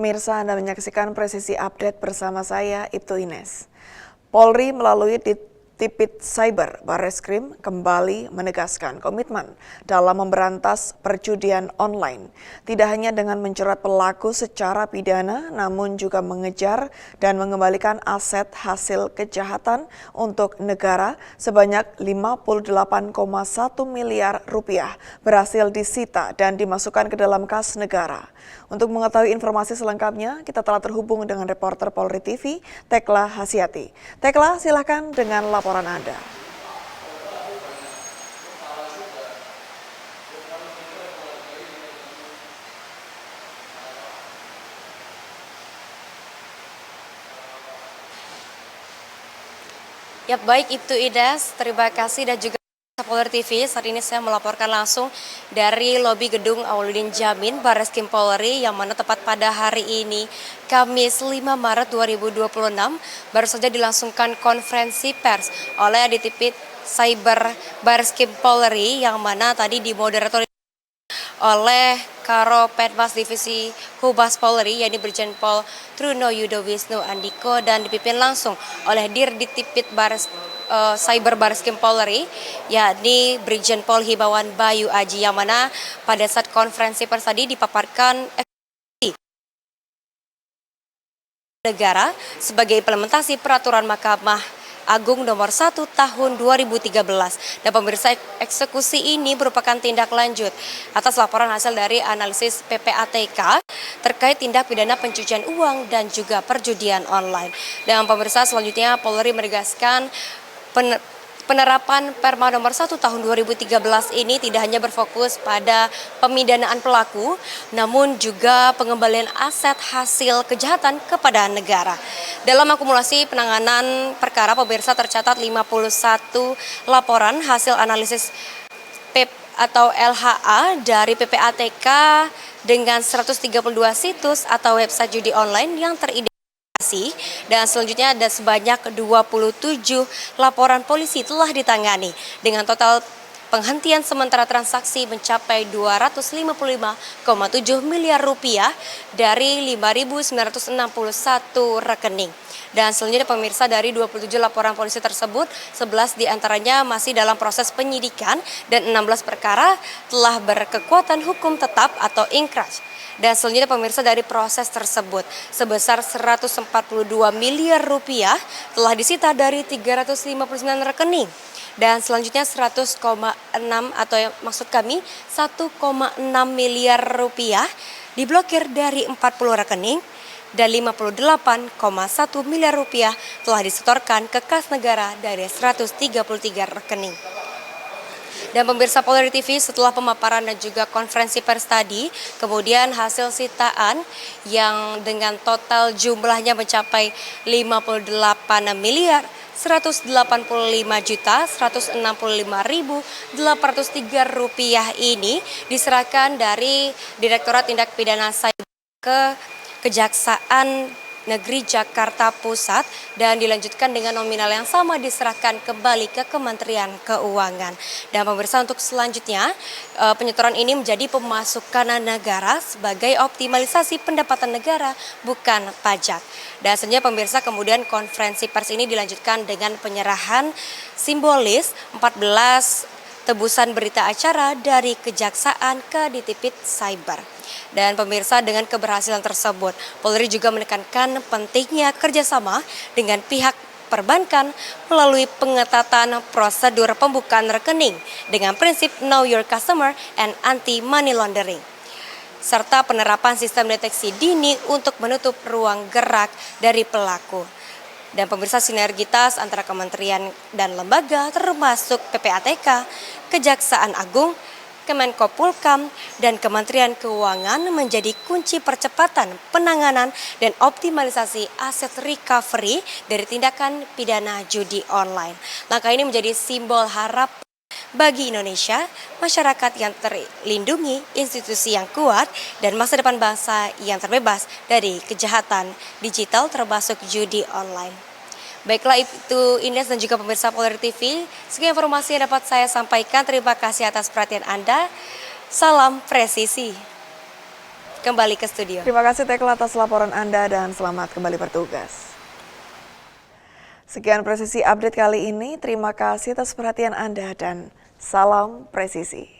Pemirsa, Anda menyaksikan Presisi Update bersama saya, Ibtu Ines. Polri melalui Tipit Cyber Barreskrim kembali menegaskan komitmen dalam memberantas perjudian online. Tidak hanya dengan menjerat pelaku secara pidana, namun juga mengejar dan mengembalikan aset hasil kejahatan untuk negara sebanyak 58,1 miliar rupiah berhasil disita dan dimasukkan ke dalam kas negara. Untuk mengetahui informasi selengkapnya, kita telah terhubung dengan reporter Polri TV, Tekla Hasyati. Tekla, silakan dengan laporan Anda. Ya baik Ibtu Idas, terima kasih dan juga Polri TV. Saat ini saya melaporkan langsung dari lobi gedung Auliudin Djamin Barreskrim Polri yang mana tepat pada hari ini Kamis 5 Maret 2026 baru saja dilangsungkan konferensi pers oleh Tipit Cyber Barreskrim Polri yang mana tadi dimoderatori oleh Karo Penmas Divisi Humas Polri, yakni Brigjen Pol Truno Yudo Wisnu Andiko, dan dipimpin langsung oleh Dirtipit Cyber Barreskrim Polri, yakni Brigjen Pol Himawan Bayu Aji, yang mana pada saat konferensi pers tadi dipaparkan negara sebagai implementasi peraturan Mahkamah Agung nomor 1 tahun 2013. Dan pemirsa, eksekusi ini merupakan tindak lanjut atas laporan hasil dari analisis PPATK terkait tindak pidana pencucian uang dan juga perjudian online. Dan pemirsa, selanjutnya Polri menegaskan penerapan Perma nomor 1 tahun 2013 ini tidak hanya berfokus pada pemidanaan pelaku, namun juga pengembalian aset hasil kejahatan kepada negara. Dalam akumulasi penanganan perkara, pemirsa, tercatat 51 laporan hasil analisis atau LHA dari PPATK dengan 132 situs atau website judi online yang teridentifikasi. Dan selanjutnya ada sebanyak 27 laporan polisi telah ditangani dengan total penghentian sementara transaksi mencapai 255,7 miliar rupiah dari 5.961 rekening. Dan selanjutnya pemirsa, dari 27 laporan polisi tersebut, 11 diantaranya masih dalam proses penyidikan dan 16 perkara telah berkekuatan hukum tetap atau inkrah. Dan selanjutnya pemirsa, dari proses tersebut sebesar 142 miliar rupiah telah disita dari 359 rekening. Dan selanjutnya 100,6 atau maksud kami 1,6 miliar rupiah diblokir dari 40 rekening dan 58,1 miliar rupiah telah disetorkan ke kas negara dari 133 rekening. Dan pemirsa Polri TV, setelah pemaparan dan juga konferensi pers tadi, kemudian hasil sitaan yang dengan total jumlahnya mencapai 58 miliar 185.165.803 rupiah ini diserahkan dari Direktorat Tindak Pidana Cyber ke Kejaksaan Negeri Jakarta Pusat dan dilanjutkan dengan nominal yang sama diserahkan kembali ke Kementerian Keuangan. Dan pemirsa, untuk selanjutnya penyetoran ini menjadi pemasukan negara sebagai optimalisasi pendapatan negara, bukan pajak. Dan selanjutnya pemirsa, kemudian konferensi pers ini dilanjutkan dengan penyerahan simbolis 14 tebusan berita acara dari Kejaksaan ke Tipit Cyber. Dan pemirsa, dengan keberhasilan tersebut, Polri juga menekankan pentingnya kerjasama dengan pihak perbankan melalui pengetatan prosedur pembukaan rekening dengan prinsip Know Your Customer and Anti-Money Laundering, serta penerapan sistem deteksi dini untuk menutup ruang gerak dari pelaku. Dan pemirsa, sinergitas antara kementerian dan lembaga termasuk PPATK, Kejaksaan Agung, Kemenko Polhukam, dan Kementerian Keuangan menjadi kunci percepatan penanganan dan optimalisasi aset recovery dari tindakan pidana judi online. Langkah ini menjadi simbol harap bagi Indonesia, masyarakat yang terlindungi, institusi yang kuat, dan masa depan bangsa yang terbebas dari kejahatan digital termasuk judi online. Baiklah, itu Ines dan juga pemirsa Polri TV, sekian informasi yang dapat saya sampaikan. Terima kasih atas perhatian Anda. Salam presisi. kembali ke studio. Terima kasih Tekla atas laporan Anda dan selamat kembali bertugas. Sekian Presisi Update kali ini. Terima kasih atas perhatian Anda dan salam presisi.